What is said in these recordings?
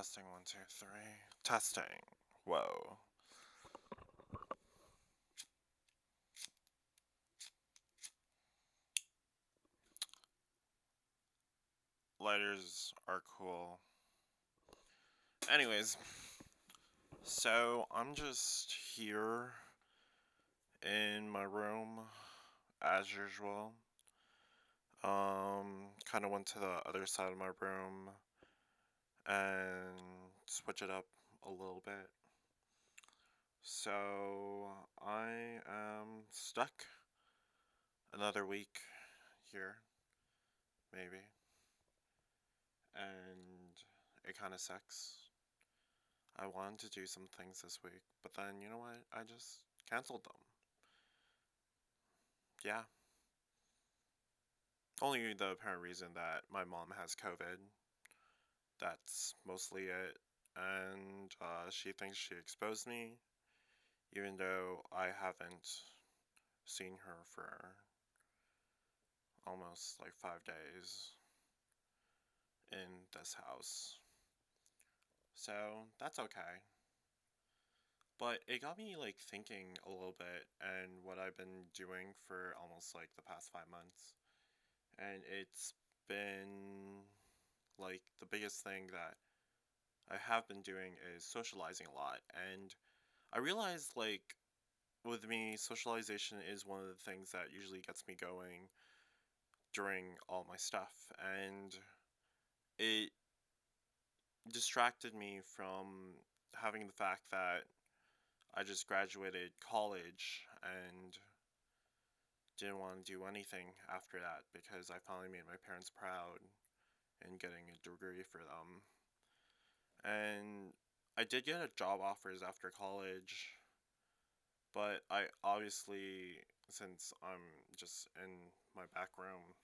Testing 1, 2, 3. Testing. Whoa. Lighters are cool. Anyways, so I'm just here in my room as usual. Kind of went to the other side of my room and switch it up a little bit. So I am stuck another week here, maybe, and it kind of sucks. I wanted to do some things this week, but then you know what? I just canceled them. Yeah. Only the apparent reason that my mom has COVID. That's mostly it. And she thinks she exposed me, even though I haven't seen her for almost like 5 days in this house. So that's okay. But it got me like thinking a little bit and what I've been doing for almost like the past 5 months. And it's been like the biggest thing that I have been doing is socializing a lot. And I realized like with me, socialization is one of the things that usually gets me going during all my stuff. And it distracted me from having the fact that I just graduated college and didn't want to do anything after that because I finally made my parents proud in getting a degree for them. And I did get a job offers after college, but I obviously, since I'm just in my back room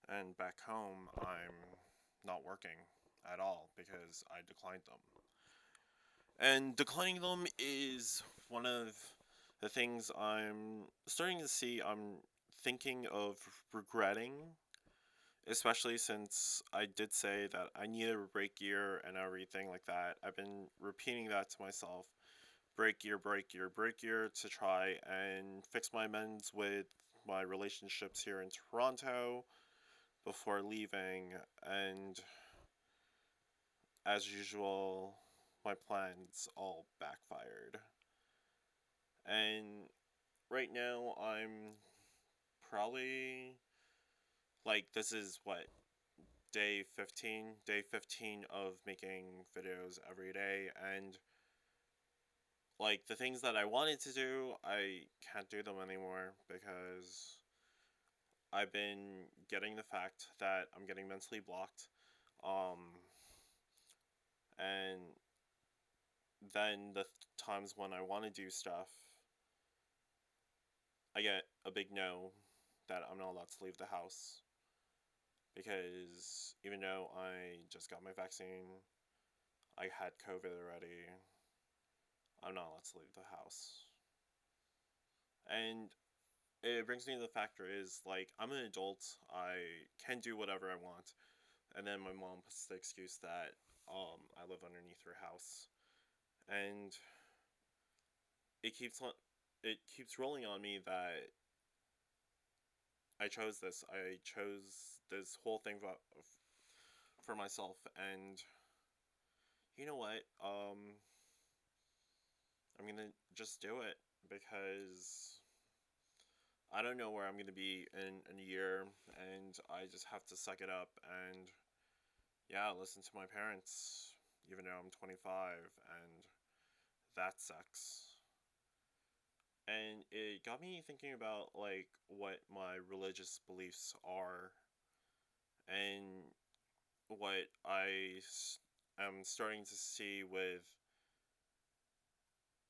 and back home, I'm not working at all because I declined them. And declining them is one of the things I'm starting to see I'm thinking of regretting, especially since I did say that I needed a break year and everything like that. I've been repeating that to myself, break year, break year, break year, to try and fix my amends with my relationships here in Toronto before leaving. And as usual, my plans all backfired. And right now, I'm probably like, this is what, day 15 of making videos every day, and like the things that I wanted to do, I can't do them anymore because I've been getting the fact that I'm getting mentally blocked. Um, and then the times when I want to do stuff, I get a big no that I'm not allowed to leave the house because even though I just got my vaccine, I had COVID already, I'm not allowed to leave the house. And it brings me to the factor is like I'm an adult, I can do whatever I want, and then my mom puts the excuse that I live underneath her house, and it keeps rolling on me that I chose this whole thing for myself, and you know what, I'm gonna just do it because I don't know where I'm gonna be in a year, and I just have to suck it up and yeah, listen to my parents, even though I'm 25, and that sucks. And it got me thinking about like what my religious beliefs are, and what am starting to see with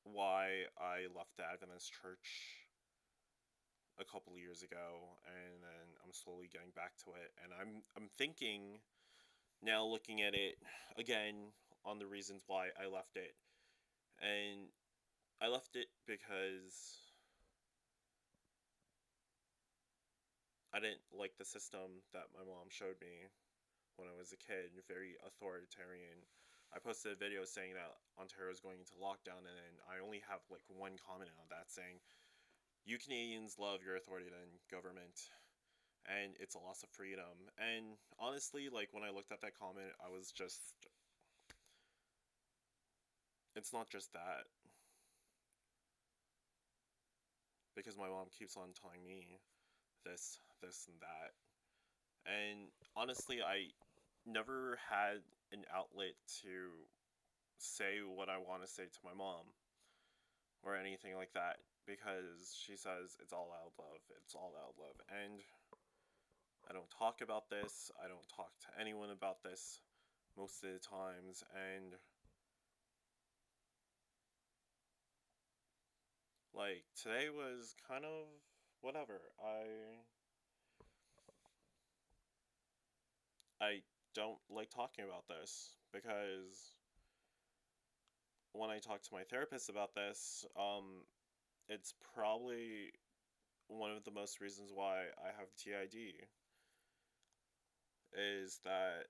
why I left the Adventist church a couple years ago, and then I'm slowly getting back to it. And I'm thinking now, looking at it again on the reasons why I left it, and I left it because I didn't like the system that my mom showed me when I was a kid. Very authoritarian, I posted a video saying that Ontario is going into lockdown, and then I only have like one comment on that saying, "You Canadians love your authority than government, and it's a loss of freedom." And honestly, like when I looked at that comment, I was just, it's not just that, because my mom keeps on telling me this, and that. And honestly, I never had an outlet to say what I want to say to my mom or anything like that because she says it's all out love. It's all out love. And I don't talk about this. I don't talk to anyone about this most of the times. And like today was kind of whatever. I don't like talking about this because when I talk to my therapist about this, it's probably one of the most reasons why I have TID is that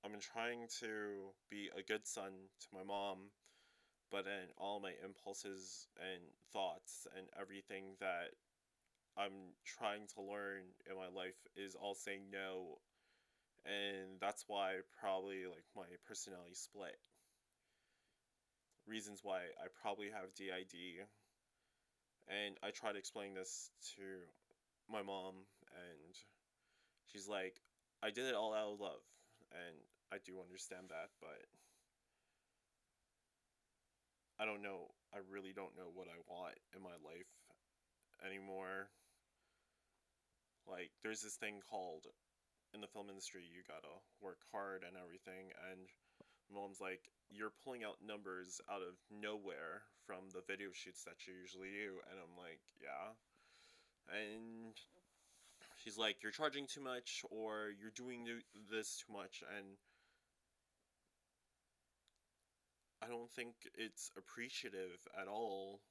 I'm trying to be a good son to my mom, but then all my impulses and thoughts and everything that I'm trying to learn in my life is all saying no, and that's why probably like my personality split. Reasons why I probably have DID, and I tried explaining this to my mom, and she's like, I did it all out of love, and I do understand that, but I don't know. I really don't know what I want in my life anymore. Like, there's this thing called in the film industry, you gotta work hard and everything, and my mom's like, you're pulling out numbers out of nowhere from the video shoots that you usually do, and I'm like, yeah. And she's like, you're charging too much, or you're doing this too much, and I don't think it's appreciative at all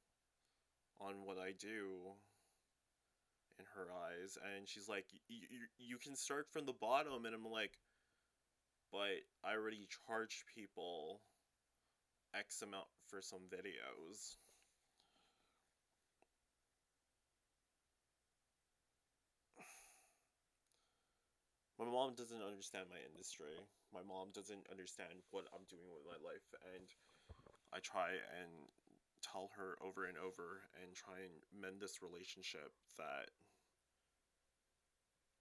on what I do in her eyes. And she's like, you can start from the bottom, and I'm like, but I already charged people X amount for some videos. My mom doesn't understand my industry. My mom doesn't understand what I'm doing with my life, and I try and tell her over and over and try and mend this relationship that,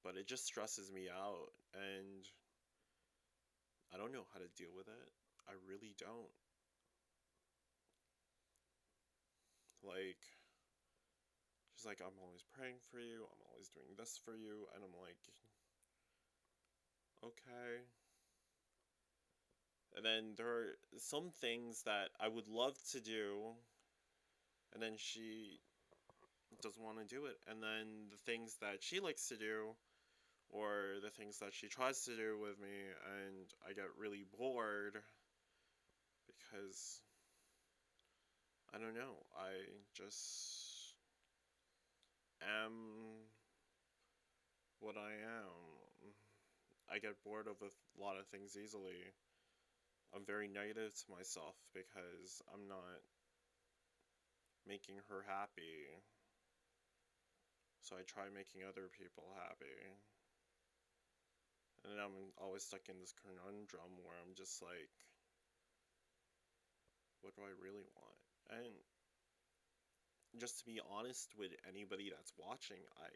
but it just stresses me out, and I don't know how to deal with it. I really don't. Like, she's like, I'm always praying for you, I'm always doing this for you, and I'm like, okay. And then there are some things that I would love to do, and then she doesn't want to do it. And then the things that she likes to do, or the things that she tries to do with me, and I get really bored because I don't know. I just am what I am. I get bored of a lot of things easily. I'm very negative to myself because I'm not making her happy. So I try making other people happy. And then I'm always stuck in this conundrum where I'm just like, what do I really want? And just to be honest with anybody that's watching, I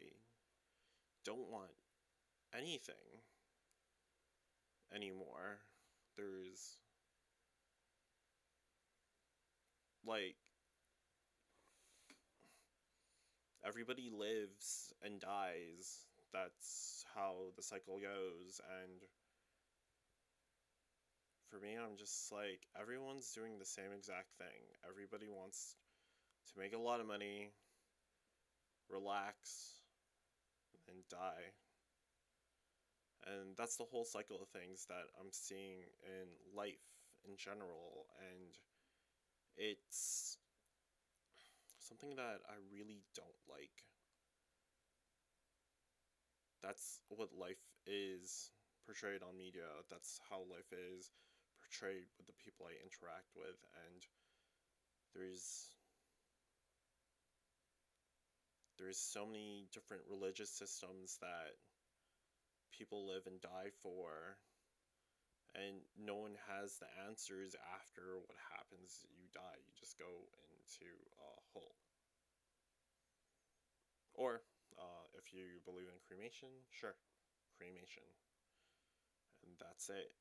don't want anything anymore. There's like everybody lives and dies. That's how the cycle goes. And for me, I'm just like, everyone's doing the same exact thing. Everybody wants to make a lot of money, relax, and die. And that's the whole cycle of things that I'm seeing in life in general. And it's something that I really don't like. That's what life is portrayed on media. That's how life is portrayed with the people I interact with, and there's there's so many different religious systems that people live and die for, and no one has the answers after what happens. You die, you just go into a hole. Or if you believe in cremation, sure, cremation, and that's it.